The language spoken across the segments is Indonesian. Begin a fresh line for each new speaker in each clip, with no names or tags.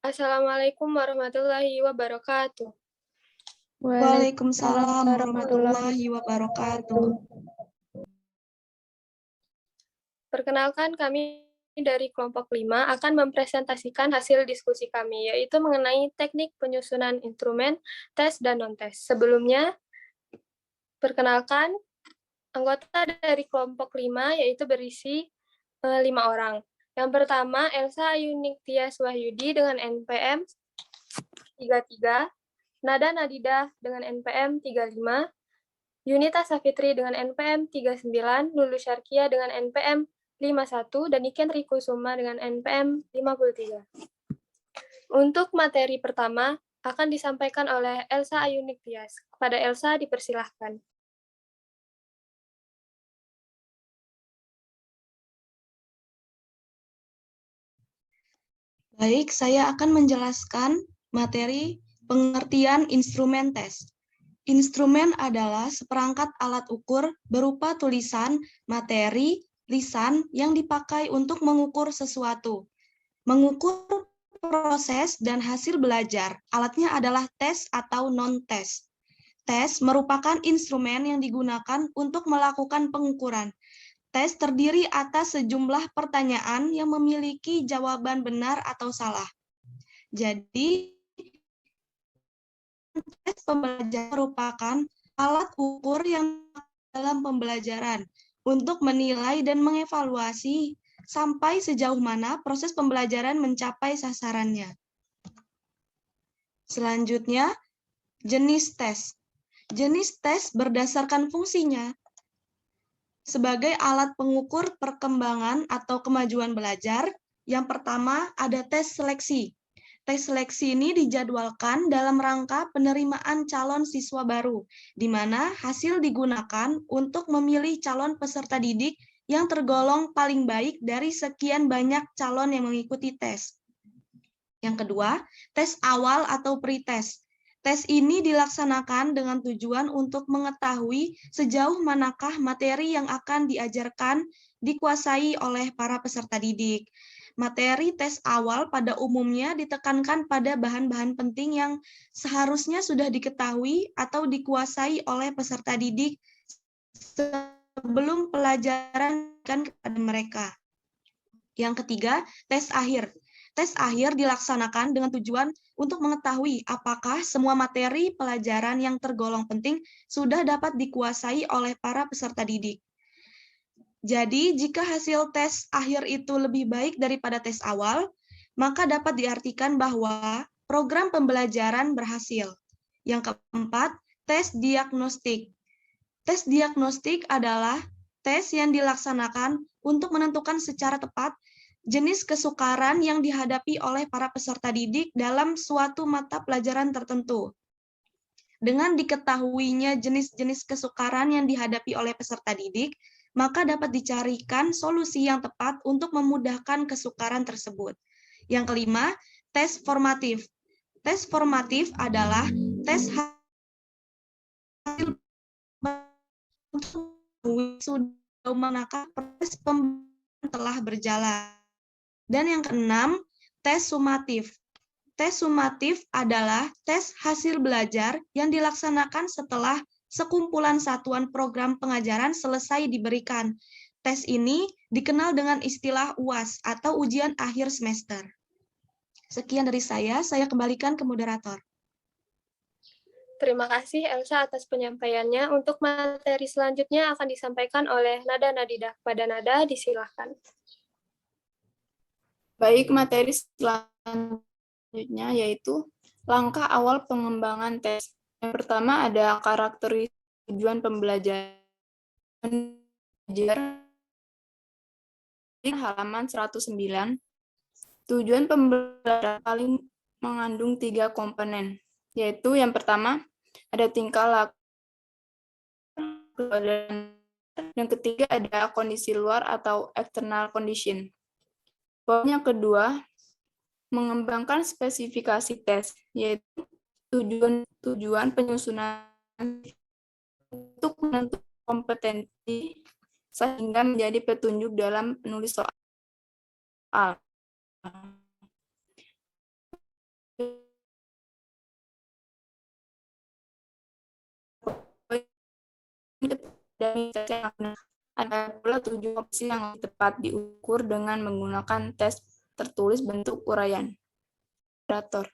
Assalamualaikum warahmatullahi wabarakatuh.
Waalaikumsalam
Waalaikumsalam warahmatullahi
warahmatullahi wabarakatuh.
Perkenalkan, kami dari kelompok 5 akan mempresentasikan hasil diskusi kami, yaitu mengenai teknik penyusunan instrumen, tes, dan non-tes. Sebelumnya, perkenalkan, anggota dari kelompok 5 yaitu berisi 5 orang. Yang pertama, Elsa Ayuniktias Wahyudi dengan NPM 33, Nada Nadidah dengan NPM 35, Yunita Safitri dengan NPM 39, Lulu Syarkia dengan NPM 51, dan Niken Rikusuma dengan NPM 53. Untuk materi pertama akan disampaikan oleh Elsa Ayuniktias. Kepada Elsa dipersilahkan.
Baik, saya akan menjelaskan materi pengertian instrumen tes. Instrumen adalah seperangkat alat ukur berupa tulisan, materi, lisan yang dipakai untuk mengukur sesuatu. Mengukur proses dan hasil belajar. Alatnya adalah tes atau non-tes. Tes merupakan instrumen yang digunakan untuk melakukan pengukuran. Tes terdiri atas sejumlah pertanyaan yang memiliki jawaban benar atau salah. Jadi, tes pembelajaran merupakan alat ukur yang dalam pembelajaran untuk menilai dan mengevaluasi sampai sejauh mana proses pembelajaran mencapai sasarannya. Selanjutnya, jenis tes. Jenis tes berdasarkan fungsinya sebagai alat pengukur perkembangan atau kemajuan belajar. Yang pertama ada tes seleksi. Tes seleksi ini dijadwalkan dalam rangka penerimaan calon siswa baru, di mana hasil digunakan untuk memilih calon peserta didik yang tergolong paling baik dari sekian banyak calon yang mengikuti tes. Yang kedua, tes awal atau pretest. Tes ini dilaksanakan dengan tujuan untuk mengetahui sejauh manakah materi yang akan diajarkan dikuasai oleh para peserta didik. Materi tes awal pada umumnya ditekankan pada bahan-bahan penting yang seharusnya sudah diketahui atau dikuasai oleh peserta didik sebelum pelajaran kepada mereka. Yang ketiga, tes akhir. Tes akhir dilaksanakan dengan tujuan untuk mengetahui apakah semua materi pelajaran yang tergolong penting sudah dapat dikuasai oleh para peserta didik. Jadi, jika hasil tes akhir itu lebih baik daripada tes awal, maka dapat diartikan bahwa program pembelajaran berhasil. Yang keempat, tes diagnostik. Tes diagnostik adalah tes yang dilaksanakan untuk menentukan secara tepat jenis kesukaran yang dihadapi oleh para peserta didik dalam suatu mata pelajaran tertentu. Dengan diketahuinya jenis-jenis kesukaran yang dihadapi oleh peserta didik, maka dapat dicarikan solusi yang tepat untuk memudahkan kesukaran tersebut. Yang kelima, tes formatif. Tes formatif adalah tes hasil sudah manakah proses pembelajaran telah berjalan. Dan yang keenam, tes sumatif. Tes sumatif adalah tes hasil belajar yang dilaksanakan setelah sekumpulan satuan program pengajaran selesai diberikan. Tes ini dikenal dengan istilah UAS atau ujian akhir semester. Sekian dari saya kembalikan ke moderator.
Terima kasih Elsa atas penyampaiannya. Untuk materi selanjutnya akan disampaikan oleh Nada Nadidah. Pada Nada, disilahkan.
Baik, materi selanjutnya yaitu langkah awal pengembangan tes. Yang pertama ada karakteristik tujuan pembelajaran. Halaman 109. Tujuan pembelajaran paling mengandung 3 komponen, yaitu yang pertama ada tingkah laku, yang ketiga ada kondisi luar atau external condition. Poin yang kedua, mengembangkan spesifikasi tes, yaitu tujuan penyusunan untuk menentukan kompetensi sehingga menjadi petunjuk dalam penulis soal. dan tes yang akan ada pula 7 opsi yang tepat diukur dengan menggunakan tes tertulis bentuk uraian. Moderator.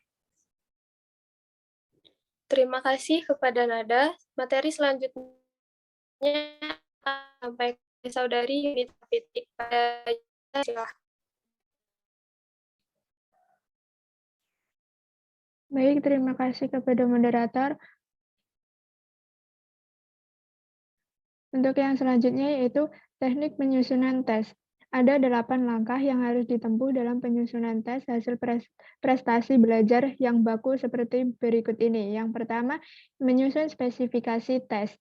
Terima kasih kepada Nada. Materi selanjutnya sampai Saudari Yunita Fitri. Silahkan.
Baik, terima kasih kepada moderator. Untuk yang selanjutnya yaitu teknik penyusunan tes. Ada 8 langkah yang harus ditempuh dalam penyusunan tes hasil prestasi belajar yang baku seperti berikut ini. Yang pertama, menyusun spesifikasi tes.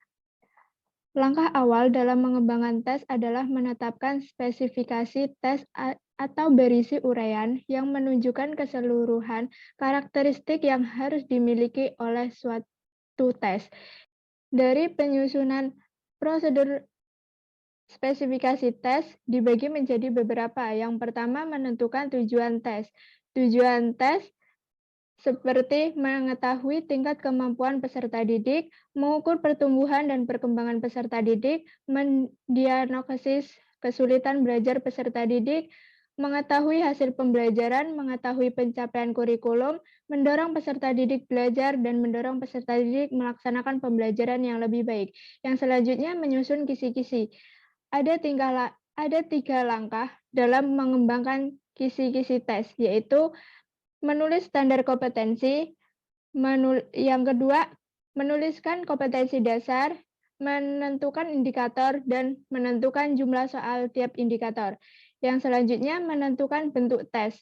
Langkah awal dalam mengembangkan tes adalah menetapkan spesifikasi tes atau berisi uraian yang menunjukkan keseluruhan karakteristik yang harus dimiliki oleh suatu tes. Dari penyusunan prosedur spesifikasi tes dibagi menjadi beberapa. Yang pertama, menentukan tujuan tes. Tujuan tes seperti mengetahui tingkat kemampuan peserta didik, mengukur pertumbuhan dan perkembangan peserta didik, mendiagnosis kesulitan belajar peserta didik, mengetahui hasil pembelajaran, mengetahui pencapaian kurikulum, mendorong peserta didik belajar, dan mendorong peserta didik melaksanakan pembelajaran yang lebih baik. Yang selanjutnya, menyusun kisi-kisi. Ada 3 langkah dalam mengembangkan kisi-kisi tes, yaitu menulis standar kompetensi, yang kedua, menuliskan kompetensi dasar, menentukan indikator, dan menentukan jumlah soal tiap indikator. Yang selanjutnya, menentukan bentuk tes.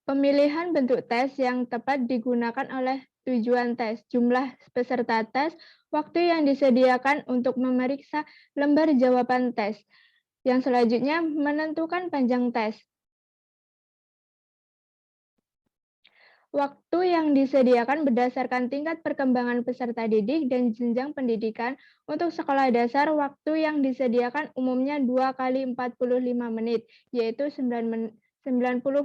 Pemilihan bentuk tes yang tepat digunakan oleh tujuan tes, jumlah peserta tes, waktu yang disediakan untuk memeriksa lembar jawaban tes. Yang selanjutnya, menentukan panjang tes. Waktu yang disediakan berdasarkan tingkat perkembangan peserta didik dan jenjang pendidikan. Untuk sekolah dasar, waktu yang disediakan umumnya 2 kali 45 menit, yaitu 90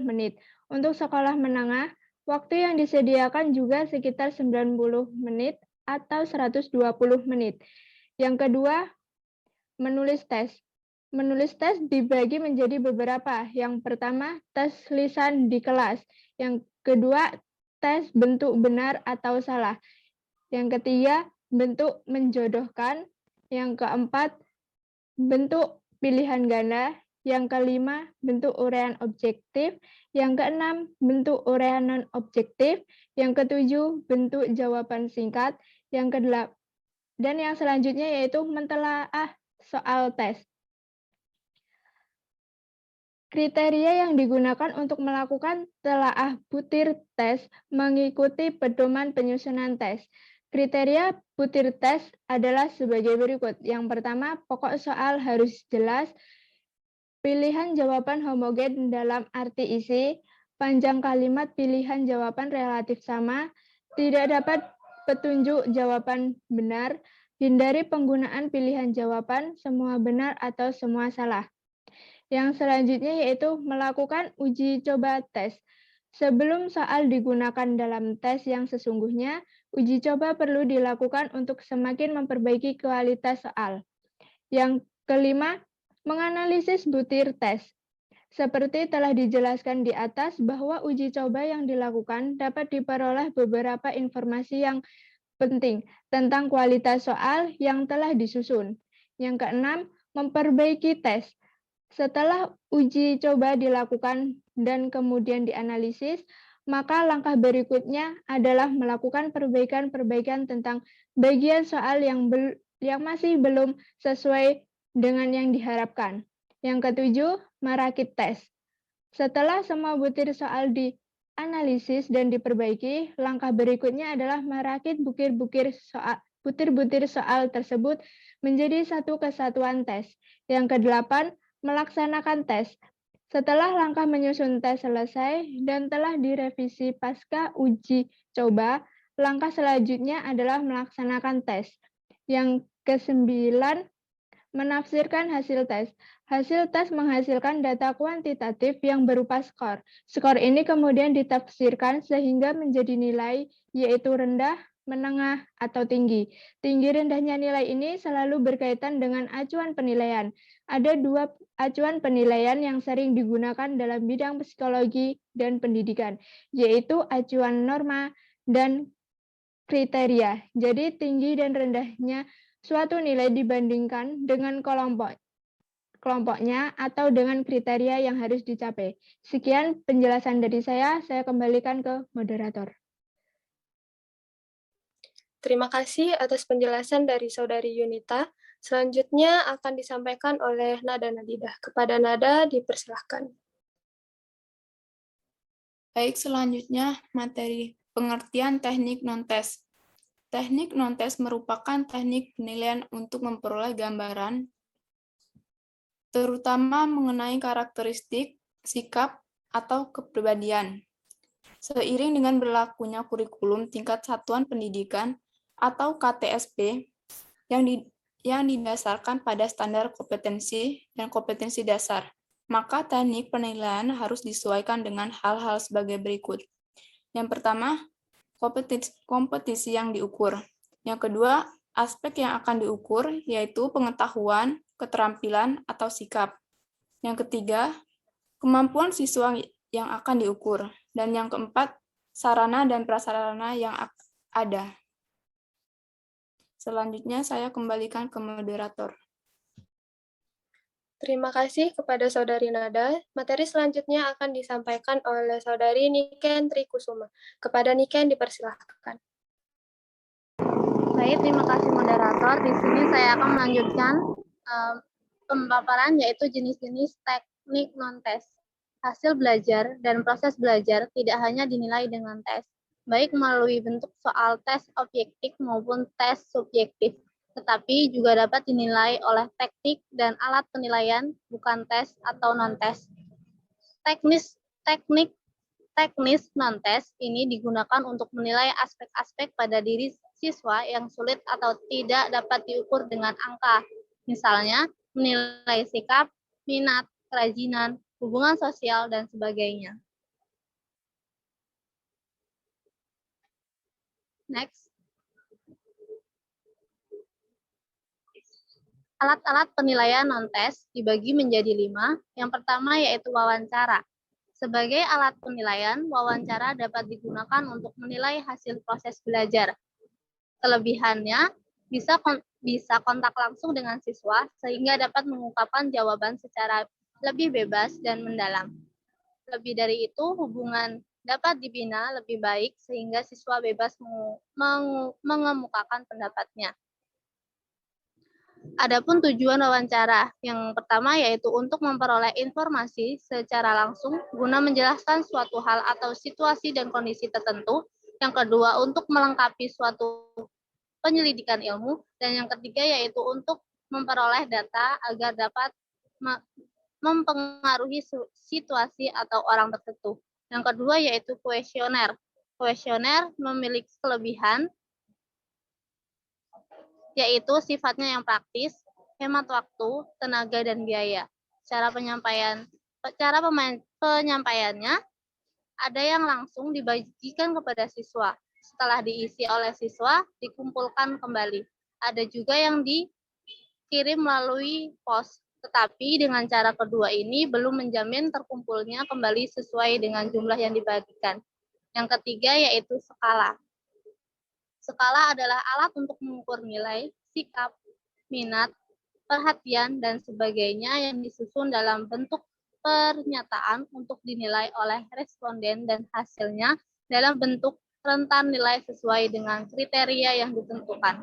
menit. Untuk sekolah menengah, waktu yang disediakan juga sekitar 90 menit atau 120 menit. Yang kedua, menulis tes. Menulis tes dibagi menjadi beberapa. Yang pertama, tes lisan di kelas. Yang kedua, tes bentuk benar atau salah. Yang ketiga, bentuk menjodohkan. Yang keempat, bentuk pilihan ganda. Yang kelima, bentuk uraian objektif. Yang keenam, bentuk uraian non-objektif. Yang ketujuh, bentuk jawaban singkat. Yang kedelapan, dan yang selanjutnya yaitu mentelaah soal tes. Kriteria yang digunakan untuk melakukan telaah butir tes mengikuti pedoman penyusunan tes. Kriteria butir tes adalah sebagai berikut. Yang pertama, pokok soal harus jelas, pilihan jawaban homogen dalam arti isi, panjang kalimat pilihan jawaban relatif sama, tidak dapat petunjuk jawaban benar, hindari penggunaan pilihan jawaban semua benar atau semua salah. Yang selanjutnya yaitu melakukan uji coba tes. Sebelum soal digunakan dalam tes yang sesungguhnya, uji coba perlu dilakukan untuk semakin memperbaiki kualitas soal. Yang kelima, menganalisis butir tes. Seperti telah dijelaskan di atas bahwa uji coba yang dilakukan dapat diperoleh beberapa informasi yang penting tentang kualitas soal yang telah disusun. Yang keenam, memperbaiki tes. Setelah uji coba dilakukan dan kemudian dianalisis, maka langkah berikutnya adalah melakukan perbaikan-perbaikan tentang bagian soal yang masih belum sesuai dengan yang diharapkan. Yang ketujuh, merakit tes. Setelah semua butir soal dianalisis dan diperbaiki, langkah berikutnya adalah merakit butir-butir soal tersebut menjadi satu kesatuan tes. Yang kedelapan, melaksanakan tes. Setelah langkah menyusun tes selesai dan telah direvisi pasca uji coba, langkah selanjutnya adalah melaksanakan tes. Yang kesembilan, menafsirkan hasil tes. Hasil tes menghasilkan data kuantitatif yang berupa skor. Skor ini kemudian ditafsirkan sehingga menjadi nilai, yaitu rendah, menengah, atau tinggi. Tinggi rendahnya nilai ini selalu berkaitan dengan acuan penilaian. Ada 2 acuan penilaian yang sering digunakan dalam bidang psikologi dan pendidikan, yaitu acuan norma dan kriteria. Jadi tinggi dan rendahnya suatu nilai dibandingkan dengan kelompoknya atau dengan kriteria yang harus dicapai. Sekian penjelasan dari saya kembalikan ke moderator.
Terima kasih atas penjelasan dari Saudari Yunita. Selanjutnya akan disampaikan oleh Nada Nadidah. Kepada Nada, dipersilahkan.
Baik, selanjutnya materi pengertian teknik non-tes. Teknik non-tes merupakan teknik penilaian untuk memperoleh gambaran terutama mengenai karakteristik, sikap, atau kepribadian. Seiring dengan berlakunya kurikulum tingkat satuan pendidikan atau KTSP yang didasarkan pada standar kompetensi dan kompetensi dasar, maka teknik penilaian harus disesuaikan dengan hal-hal sebagai berikut. Yang pertama, kompetisi yang diukur. Yang kedua, aspek yang akan diukur, yaitu pengetahuan, keterampilan, atau sikap. Yang ketiga, kemampuan siswa yang akan diukur. Dan yang keempat, sarana dan prasarana yang ada. Selanjutnya, saya kembalikan ke moderator.
Terima kasih kepada Saudari Nada. Materi selanjutnya akan disampaikan oleh Saudari Niken Trikusuma. Kepada Niken dipersilahkan.
Baik, terima kasih moderator. Di sini saya akan melanjutkan pemaparan yaitu jenis-jenis teknik non-tes. Hasil belajar dan proses belajar tidak hanya dinilai dengan tes, baik melalui bentuk soal tes objektif maupun tes subjektif, tetapi juga dapat dinilai oleh teknik dan alat penilaian bukan tes atau non-tes. Teknis non-tes ini digunakan untuk menilai aspek-aspek pada diri siswa yang sulit atau tidak dapat diukur dengan angka. Misalnya, menilai sikap, minat, kerajinan, hubungan sosial, dan sebagainya. Next. Alat-alat penilaian non-tes dibagi menjadi 5. Yang pertama yaitu wawancara. Sebagai alat penilaian, wawancara dapat digunakan untuk menilai hasil proses belajar. Kelebihannya, bisa kontak langsung dengan siswa sehingga dapat mengungkapkan jawaban secara lebih bebas dan mendalam. Lebih dari itu, hubungan dapat dibina lebih baik sehingga siswa bebas mengemukakan pendapatnya. Adapun tujuan wawancara, yang pertama yaitu untuk memperoleh informasi secara langsung guna menjelaskan suatu hal atau situasi dan kondisi tertentu. Yang kedua, untuk melengkapi suatu penyelidikan ilmu. Dan yang ketiga yaitu untuk memperoleh data agar dapat mempengaruhi situasi atau orang tertentu. Yang kedua yaitu kuesioner. Kuesioner memiliki kelebihan yaitu sifatnya yang praktis, hemat waktu, tenaga, dan biaya. Cara penyampaiannya ada yang langsung dibagikan kepada siswa. Setelah diisi oleh siswa, dikumpulkan kembali. Ada juga yang dikirim melalui pos. Tetapi dengan cara kedua ini belum menjamin terkumpulnya kembali sesuai dengan jumlah yang dibagikan. Yang ketiga yaitu skala. Skala adalah alat untuk mengukur nilai, sikap, minat, perhatian, dan sebagainya yang disusun dalam bentuk pernyataan untuk dinilai oleh responden dan hasilnya dalam bentuk rentan nilai sesuai dengan kriteria yang ditentukan.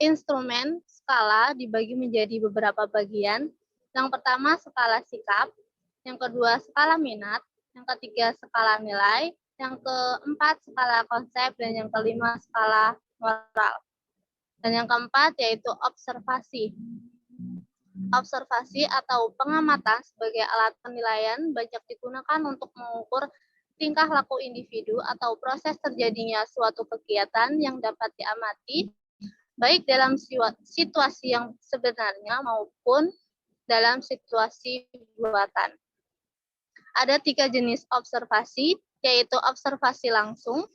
Instrumen skala dibagi menjadi beberapa bagian. Yang pertama skala sikap, yang kedua skala minat, yang ketiga skala nilai, yang keempat skala konsep, dan yang kelima skala moral. Dan yang keempat yaitu observasi. Observasi atau pengamatan sebagai alat penilaian banyak digunakan untuk mengukur tingkah laku individu atau proses terjadinya suatu kegiatan yang dapat diamati baik dalam situasi yang sebenarnya maupun dalam situasi buatan. Ada 3 jenis observasi, yaitu observasi langsung,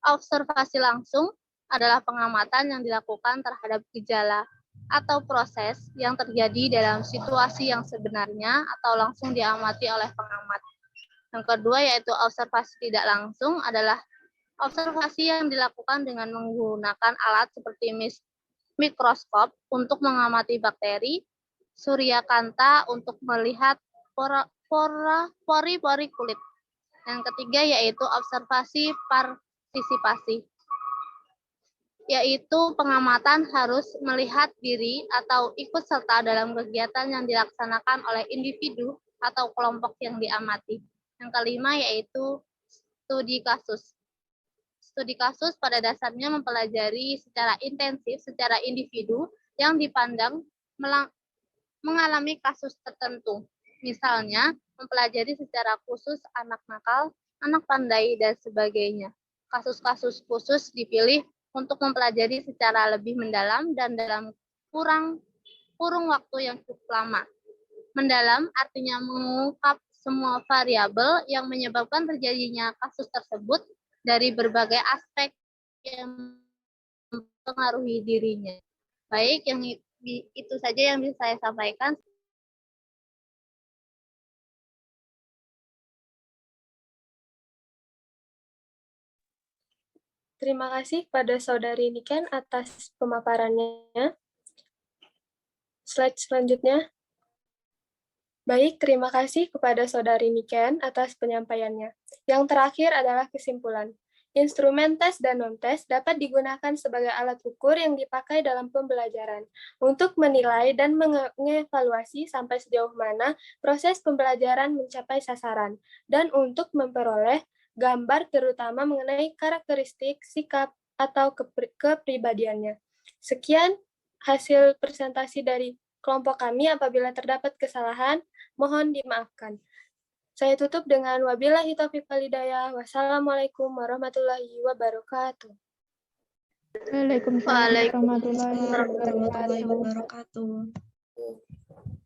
Observasi langsung adalah pengamatan yang dilakukan terhadap gejala atau proses yang terjadi dalam situasi yang sebenarnya atau langsung diamati oleh pengamat. Yang kedua yaitu observasi tidak langsung adalah observasi yang dilakukan dengan menggunakan alat seperti mikroskop untuk mengamati bakteri, suryakanta untuk melihat pori-pori kulit. Yang ketiga yaitu observasi partisipasi, yaitu pengamatan harus melihat diri atau ikut serta dalam kegiatan yang dilaksanakan oleh individu atau kelompok yang diamati. Yang kelima yaitu studi kasus. Studi kasus pada dasarnya mempelajari secara intensif secara individu yang dipandang mengalami kasus tertentu. Misalnya, mempelajari secara khusus anak nakal, anak pandai, dan sebagainya. Kasus-kasus khusus dipilih untuk mempelajari secara lebih mendalam dan dalam kurung waktu yang cukup lama. Mendalam artinya mengungkap semua variabel yang menyebabkan terjadinya kasus tersebut dari berbagai aspek yang mempengaruhi dirinya. Baik, yang itu saja yang bisa saya sampaikan.
Terima kasih kepada Saudari Niken atas pemaparannya. Slide selanjutnya. Baik, terima kasih kepada Saudari Niken atas penyampaiannya. Yang terakhir adalah kesimpulan. Instrumen tes dan non-tes dapat digunakan sebagai alat ukur yang dipakai dalam pembelajaran untuk menilai dan mengevaluasi sampai sejauh mana proses pembelajaran mencapai sasaran dan untuk memperoleh gambar terutama mengenai karakteristik, sikap, atau kepribadiannya. Sekian hasil presentasi dari kelompok kami. Apabila terdapat kesalahan, mohon dimaafkan. Saya tutup dengan wabillahi taufiq wal hidayah. Wassalamualaikum warahmatullahi wabarakatuh.
Waalaikumsalam warahmatullahi
Waalaikumsalam warahmatullahi
wabarakatuh.
wabarakatuh.